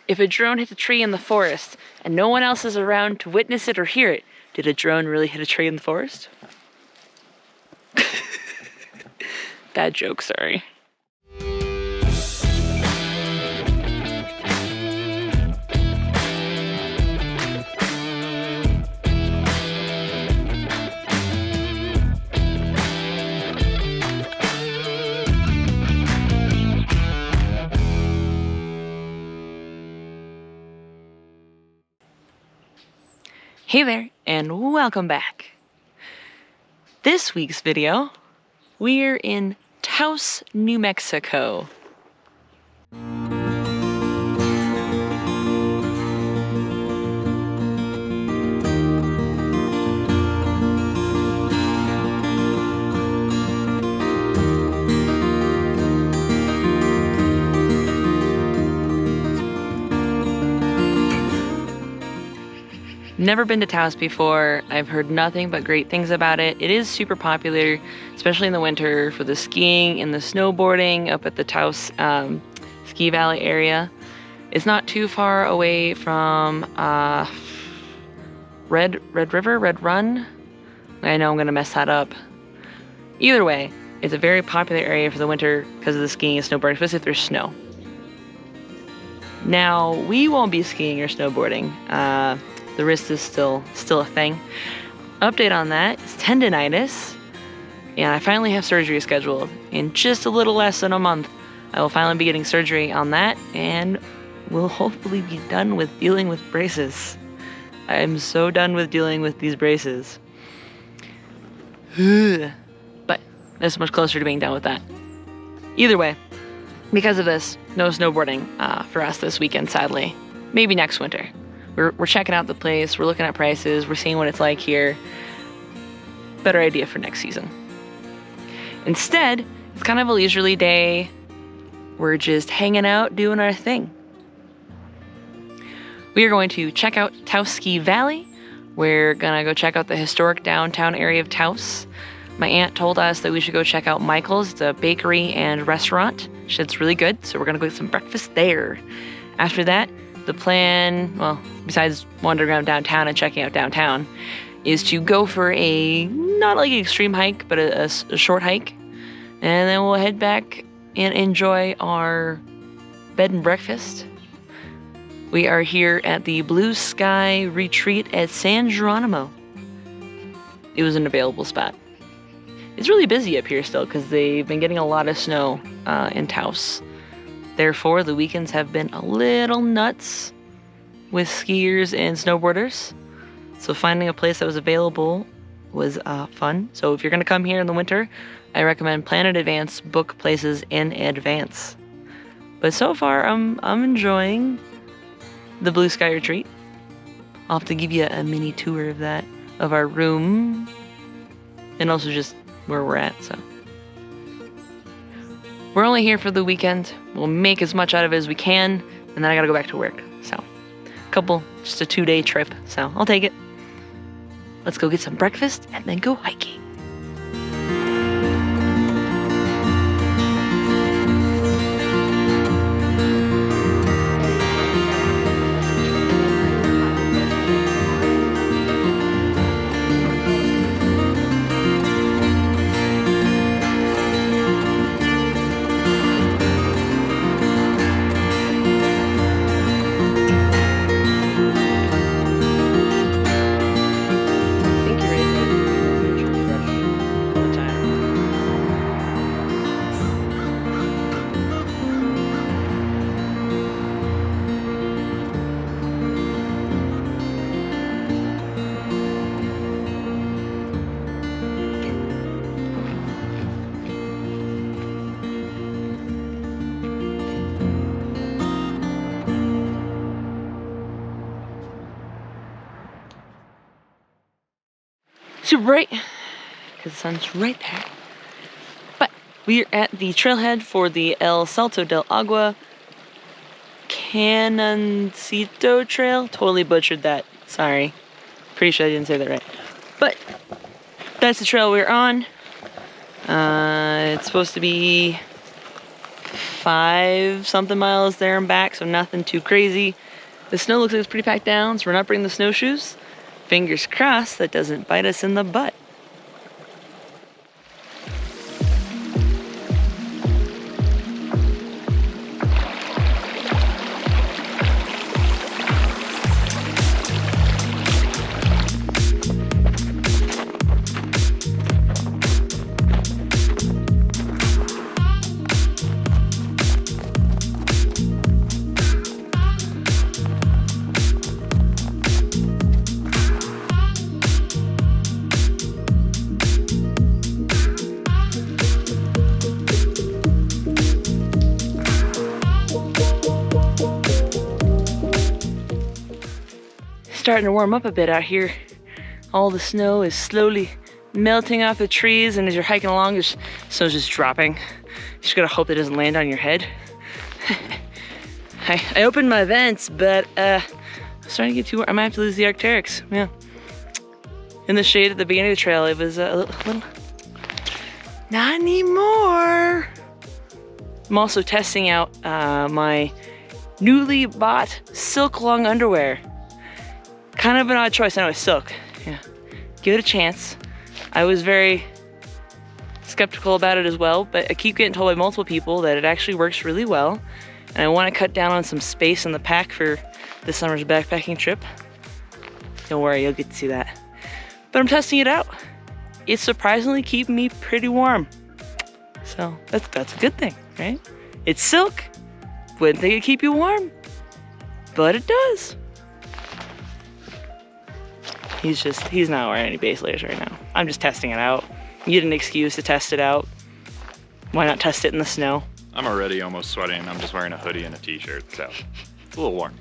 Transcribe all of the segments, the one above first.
If a drone hits a tree in the forest and no one else is around to witness it or hear it, did a drone really hit a tree in the forest? Bad joke, sorry. Hey there, and welcome back. This week's video, we're in Taos, New Mexico. Never been to Taos before. I've heard nothing but great things about it. It is super popular, especially in the winter, for the skiing and the snowboarding up at the Taos Ski Valley area. It's not too far away from Red Run. I know I'm gonna mess that up. Either way, it's a very popular area for the winter because of the skiing and snowboarding, especially if there's snow. Now, we won't be skiing or snowboarding. The wrist is still a thing. Update on that is tendonitis, and I finally have surgery scheduled. In just a little less than a month, I will finally be getting surgery on that, and we'll hopefully be done with dealing with braces. I am so done with dealing with these braces. But that's much closer to being done with that. Either way, because of this, no snowboarding for us this weekend, sadly. Maybe next winter. We're checking out the place, we're looking at prices, we're seeing what it's like here. Better idea for next season. Instead, it's kind of a leisurely day. We're just hanging out, doing our thing. We are going to check out Taos Ski Valley. We're gonna go check out the historic downtown area of Taos. My aunt told us that we should go check out Michael's. It's a bakery and restaurant. It's really good, so we're gonna go get some breakfast there. After that, the plan, well, besides wandering around downtown and checking out downtown, is to go for a, not like an extreme hike, but a short hike. And then we'll head back and enjoy our bed and breakfast. We are here at the Blue Sky Retreat at San Geronimo. It was an available spot. It's really busy up here still because they've been getting a lot of snow in Taos. Therefore, the weekends have been a little nuts with skiers and snowboarders. So finding a place that was available was fun. So if you're gonna come here in the winter, I recommend plan in advance, book places in advance. But so far, I'm enjoying the Blue Sky Retreat. I'll have to give you a mini tour of that, of our room, and also just where we're at, so. We're only here for the weekend. We'll make as much out of it as we can, and then I gotta go back to work. So, just a 2-day trip, so I'll take it. Let's go get some breakfast and then go hiking. Super bright, because the sun's right there. But we are at the trailhead for the El Salto del Agua Canoncito Trail. Totally butchered that, sorry. Pretty sure I didn't say that right. But that's the trail we're on. It's supposed to be 5 something miles there and back, so nothing too crazy. The snow looks like it's pretty packed down, so we're not bringing the snowshoes. Fingers crossed that doesn't bite us in the butt. Starting to warm up a bit out here. All the snow is slowly melting off the trees, and as you're hiking along, there's snow's just dropping. You just gotta hope it doesn't land on your head. I opened my vents, but I'm starting to get too warm. I might have to lose the Arc'teryx. Yeah. In the shade at the beginning of the trail, it was a little. Not anymore. I'm also testing out my newly bought silk long underwear. Kind of an odd choice. I know it's silk. Yeah, give it a chance. I was very skeptical about it as well, but I keep getting told by multiple people that it actually works really well, and I want to cut down on some space in the pack for this summer's backpacking trip. Don't worry, you'll get to see that. But I'm testing it out. It's surprisingly keeping me pretty warm, so that's a good thing, right? It's silk. Wouldn't think it'd keep you warm, but it does. He's not wearing any base layers right now. I'm just testing it out. You get an excuse to test it out. Why not test it in the snow? I'm already almost sweating. I'm just wearing a hoodie and a t-shirt, so it's a little warm.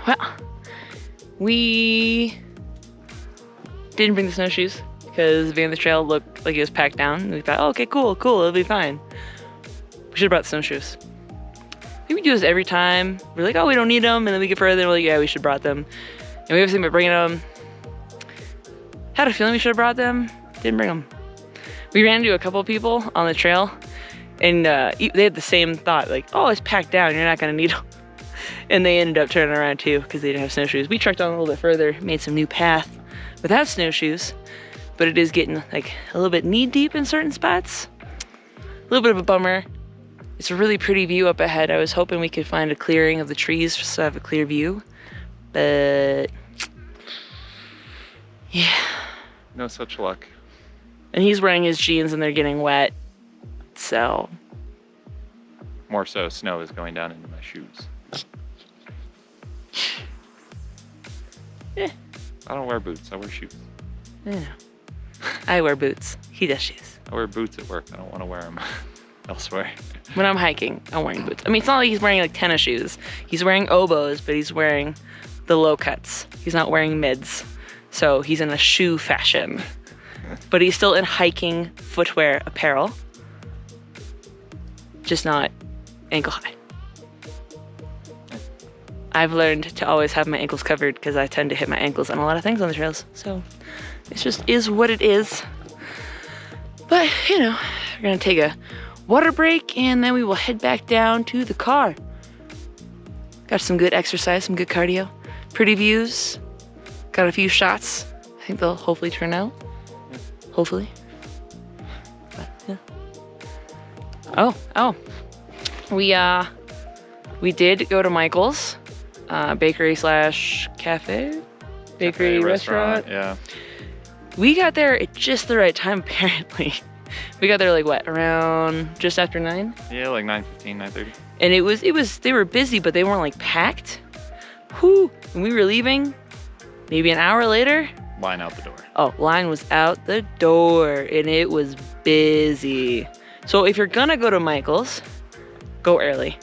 Well, we didn't bring the snowshoes because the van of the trail looked like it was packed down. And we thought, oh, okay, cool, it'll be fine. We should have brought the snowshoes. I think we do this every time. We're like, oh, we don't need them. And then we get further and we're like, yeah, we should have brought them. And we have thinking about bringing them. Had a feeling we should have brought them. Didn't bring them. We ran into a couple of people on the trail, and they had the same thought, like, oh, it's packed down, you're not gonna need them. And they ended up turning around too because they didn't have snowshoes. We trekked on a little bit further, made some new path without snowshoes, but it is getting like a little bit knee deep in certain spots. A little bit of a bummer. It's a really pretty view up ahead. I was hoping we could find a clearing of the trees just to have a clear view, but yeah. No such luck. And he's wearing his jeans and they're getting wet, so. More so, snow is going down into my shoes. Eh. I don't wear boots, I wear shoes. Yeah. I wear boots. He does shoes. I wear boots at work, I don't want to wear them elsewhere. When I'm hiking, I'm wearing boots. I mean, it's not like he's wearing like tennis shoes. He's wearing oboes, but he's wearing the low cuts. He's not wearing mids. So he's in a shoe fashion. But he's still in hiking footwear apparel. Just not ankle high. I've learned to always have my ankles covered because I tend to hit my ankles on a lot of things on the trails. So it just is what it is. But, you know, we're gonna take a water break and then we will head back down to the car. Got some good exercise, some good cardio, pretty views, got a few shots. I think they'll hopefully turn out. Hopefully. But, yeah. Oh. We did go to Michael's. Bakery slash cafe? Bakery, restaurant. Yeah. We got there at just the right time, apparently. We got there like what, around just after 9? Yeah, like 9:15, 9:30. And they were busy, but they weren't like packed. Whew. When we were leaving, maybe an hour later. Line out the door. Oh, line was out the door and it was busy. So if you're gonna go to Michael's, go early.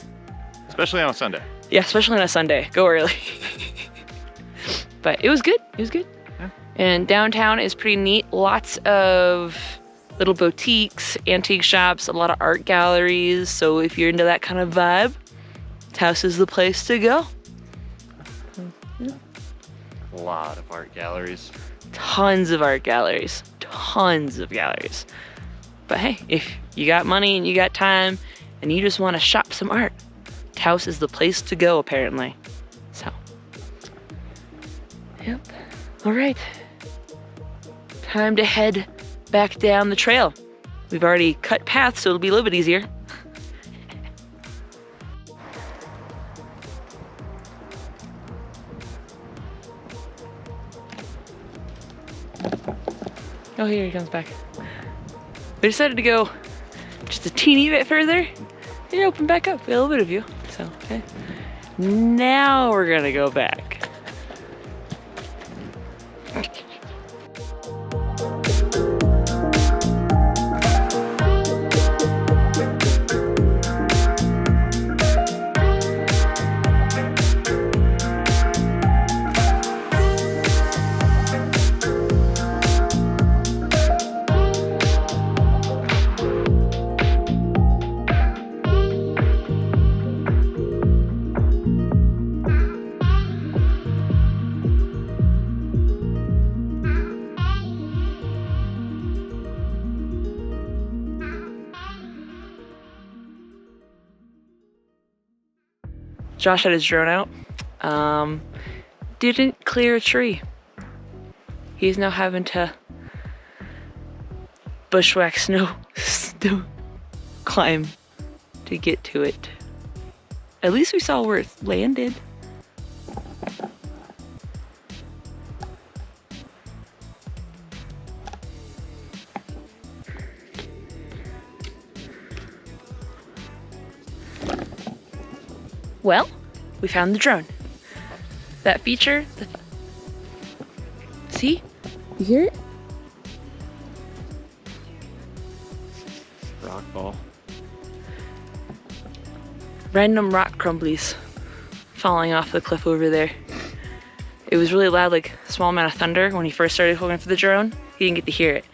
Especially on a Sunday. Yeah, especially on a Sunday, go early. But it was good, it was good. Yeah. And downtown is pretty neat. Lots of little boutiques, antique shops, a lot of art galleries. So if you're into that kind of vibe, Taos is the place to go. A lot of art galleries. Tons of art galleries, tons of galleries. But hey, if you got money and you got time and you just want to shop some art, Taos is the place to go, apparently. So, yep. All right. Time to head back down the trail. We've already cut paths, so it'll be a little bit easier. Oh, here he comes back. We decided to go just a teeny bit further and open back up, a little bit of view. So, okay. Now we're gonna go back. Josh had his drone out. Didn't clear a tree. He's now having to bushwhack snow climb to get to it. At least we saw where it landed. Well, we found the drone. That feature, see? You hear it? Rock ball. Random rock crumblies falling off the cliff over there. It was really loud, like a small amount of thunder when he first started holding for the drone. He didn't get to hear it.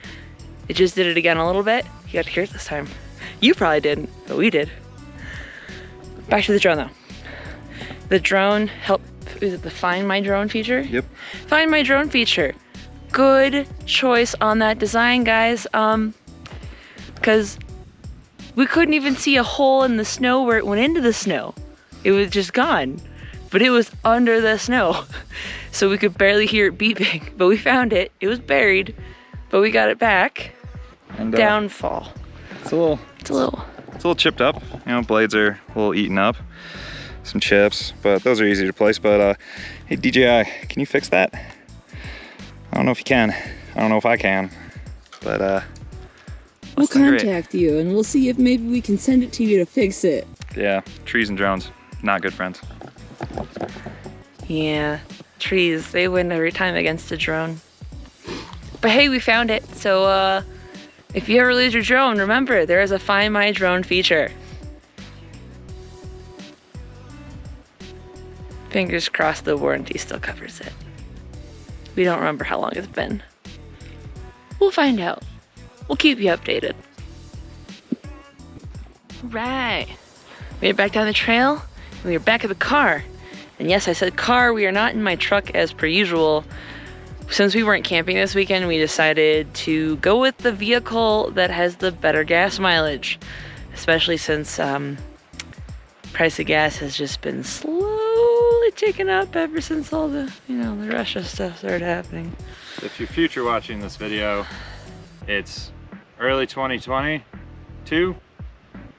It just did it again a little bit. He got to hear it this time. You probably didn't, but we did. Back to the drone though. The drone helped, is it the Find My Drone feature? Yep. Find My Drone feature. Good choice on that design, guys. Because we couldn't even see a hole in the snow where it went into the snow. It was just gone, but it was under the snow. So we could barely hear it beeping, but we found it. It was buried, but we got it back. And Downfall. it's a little chipped up. You know, blades are a little eaten up. Some chips, but those are easy to replace. But hey, DJI, can you fix that? I don't know if you can. I don't know if I can. But we'll contact you and we'll see if maybe we can send it to you to fix it. yeah, trees and drones, not good friends. Yeah, trees, they win every time against a drone. But hey, we found it. So if you ever lose your drone, remember, there is a Find My Drone feature. Fingers crossed the warranty still covers it. We don't remember how long it's been. We'll find out. We'll keep you updated. Right. Made it back down the trail, and we are back at the car. And yes, I said car, we are not in my truck as per usual. Since we weren't camping this weekend, we decided to go with the vehicle that has the better gas mileage. Especially since price of gas has just been slowly ticking up ever since all the, the Russia stuff started happening. If you're future watching this video, it's early 2022.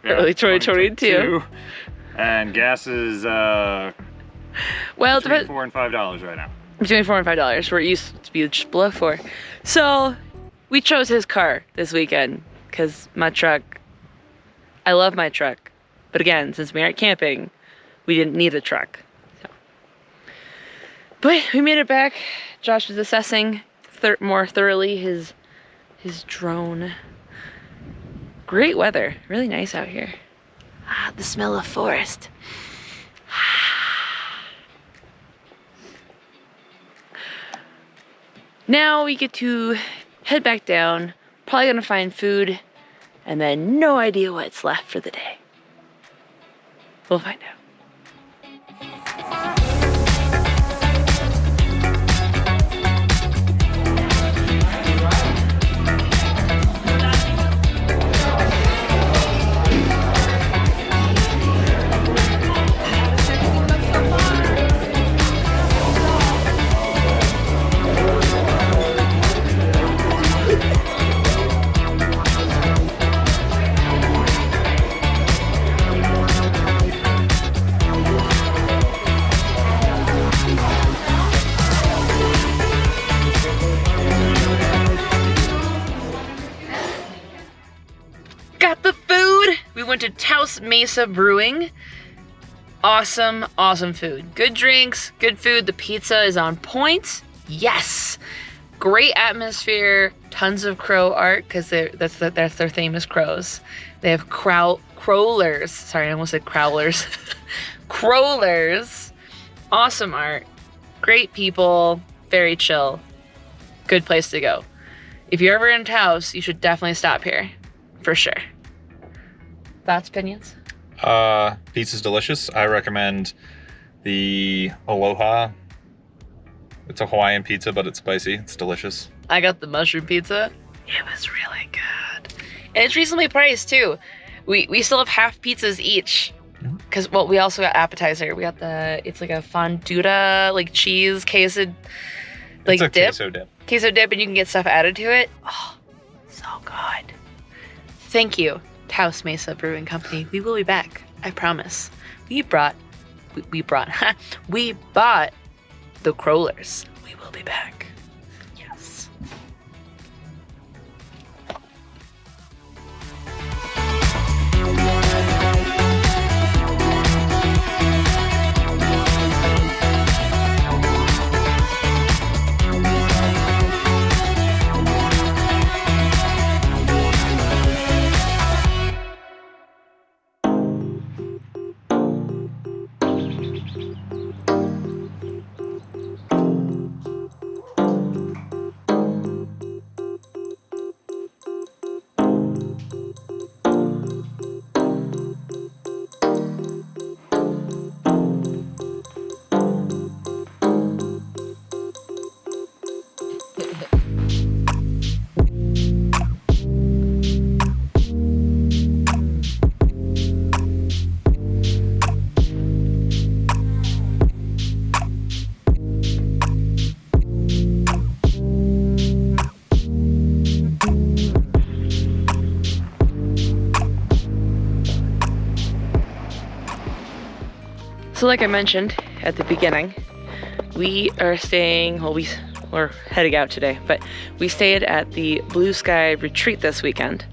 Yeah, Early 2022. And gas is Well, between $4 and $5 right now. Between $4 and $5, where it used to be just below $4. So we chose his car this weekend because my truck, I love my truck. But again, since we aren't camping, we didn't need a truck. So. But we made it back. Josh was assessing more thoroughly his drone. Great weather, really nice out here. Ah, the smell of forest. Now we get to head back down, probably gonna find food, and then no idea what's left for the day. We'll find out. Got the food! We went to Taos Mesa Brewing. Awesome, awesome food. Good drinks, good food. The pizza is on point. Yes! Great atmosphere, tons of crow art, because that's their theme is crows. They have crowlers. Sorry, I almost said crowlers. Crowlers. Awesome art. Great people. Very chill. Good place to go. If you're ever in Taos, you should definitely stop here. For sure. Thoughts, opinions? Pizza's delicious. I recommend the Aloha. It's a Hawaiian pizza, but it's spicy. It's delicious. I got the mushroom pizza. It was really good. And it's reasonably priced too. We still have half pizzas each. Because, well, we also got appetizer. We got it's like a fonduta, like cheese queso, like it's a dip. queso dip. Queso dip, and you can get stuff added to it. Oh, so good. Thank you, Taos Mesa Brewing Company. We will be back. I promise. We bought the Crowlers. We will be back. Yes. So like I mentioned at the beginning, we are staying, well, we're heading out today, but we stayed at the Blue Sky Retreat this weekend.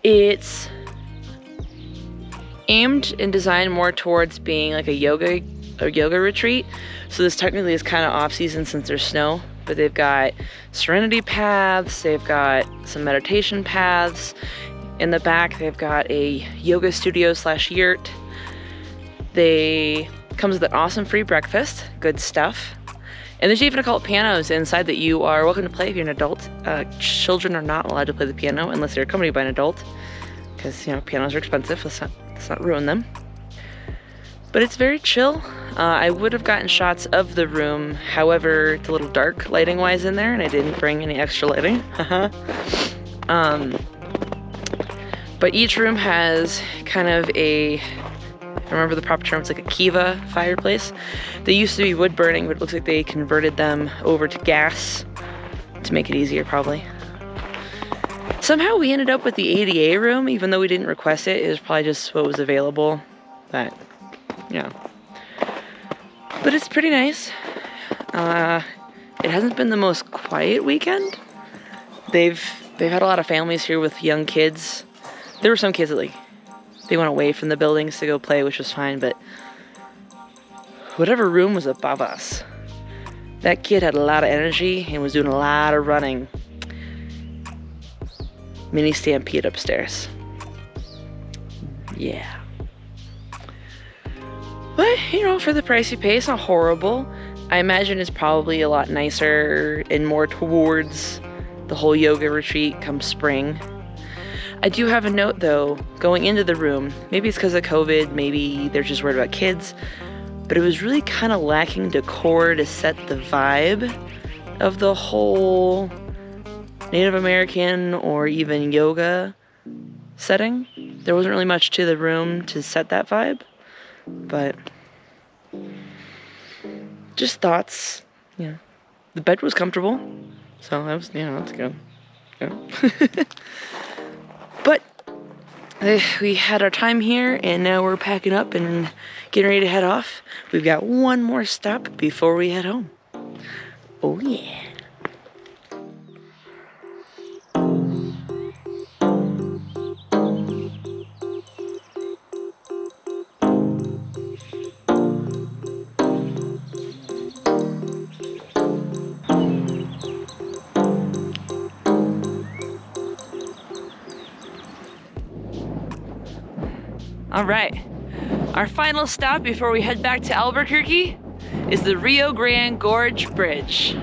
It's aimed and designed more towards being like a yoga retreat. So this technically is kind of off season since there's snow, but they've got serenity paths, they've got some meditation paths. In the back, they've got a yoga studio / yurt. They comes with an awesome free breakfast, good stuff. And there's even occult pianos inside that you are welcome to play if you're an adult. Children are not allowed to play the piano unless they're accompanied by an adult, because pianos are expensive. Let's not ruin them. But it's very chill. I would have gotten shots of the room, however, it's a little dark lighting wise in there, and I didn't bring any extra lighting. But each room has kind of a, if I remember the proper term, it's like a kiva fireplace. They used to be wood burning, but it looks like they converted them over to gas to make it easier, probably. Somehow we ended up with the ADA room, even though we didn't request it. It was probably just what was available. But it's pretty nice. It hasn't been the most quiet weekend. They've had a lot of families here with young kids. There were some kids that they went away from the buildings to go play, which was fine, but whatever room was above us, that kid had a lot of energy and was doing a lot of running. mini stampede upstairs. Yeah. But, you know, for the price you pay, it's not horrible. I imagine it's probably a lot nicer and more towards the whole yoga retreat come spring. I do have a note though, going into the room, maybe it's because of COVID, maybe they're just worried about kids, but it was really kind of lacking decor to set the vibe of the whole Native American or even yoga setting. There wasn't really much to the room to set that vibe, but just thoughts. You know, the bed was comfortable, so that was, you know, that's good. Yeah. But we had our time here, and now we're packing up and getting ready to head off. We've got one more stop before we head home. Oh yeah. All right, our final stop before we head back to Albuquerque is the Rio Grande Gorge Bridge.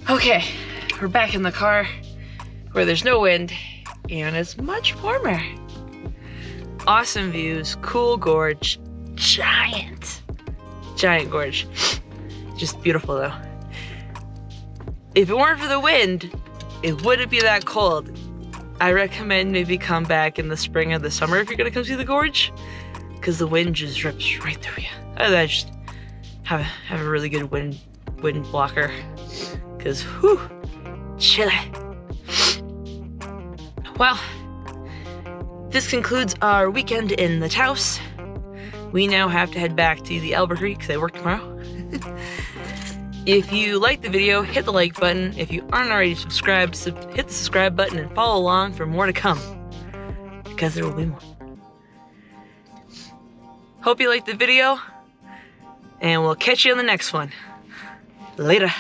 Okay, we're back in the car where there's no wind and it's much warmer. Awesome views, cool gorge, giant gorge. Just beautiful though. If it weren't for the wind, it wouldn't be that cold. I recommend maybe come back in the spring or the summer if you're gonna come see the gorge, because the wind just rips right through you. I just have a really good wind blocker. Because, whew, chilly. Well, this concludes our weekend in the Taos. We now have to head back to the Albuquerque because I work tomorrow. If you like the video, hit the like button. If you aren't already subscribed, hit the subscribe button and follow along for more to come, because there will be more. Hope you liked the video, and we'll catch you on the next one. Later.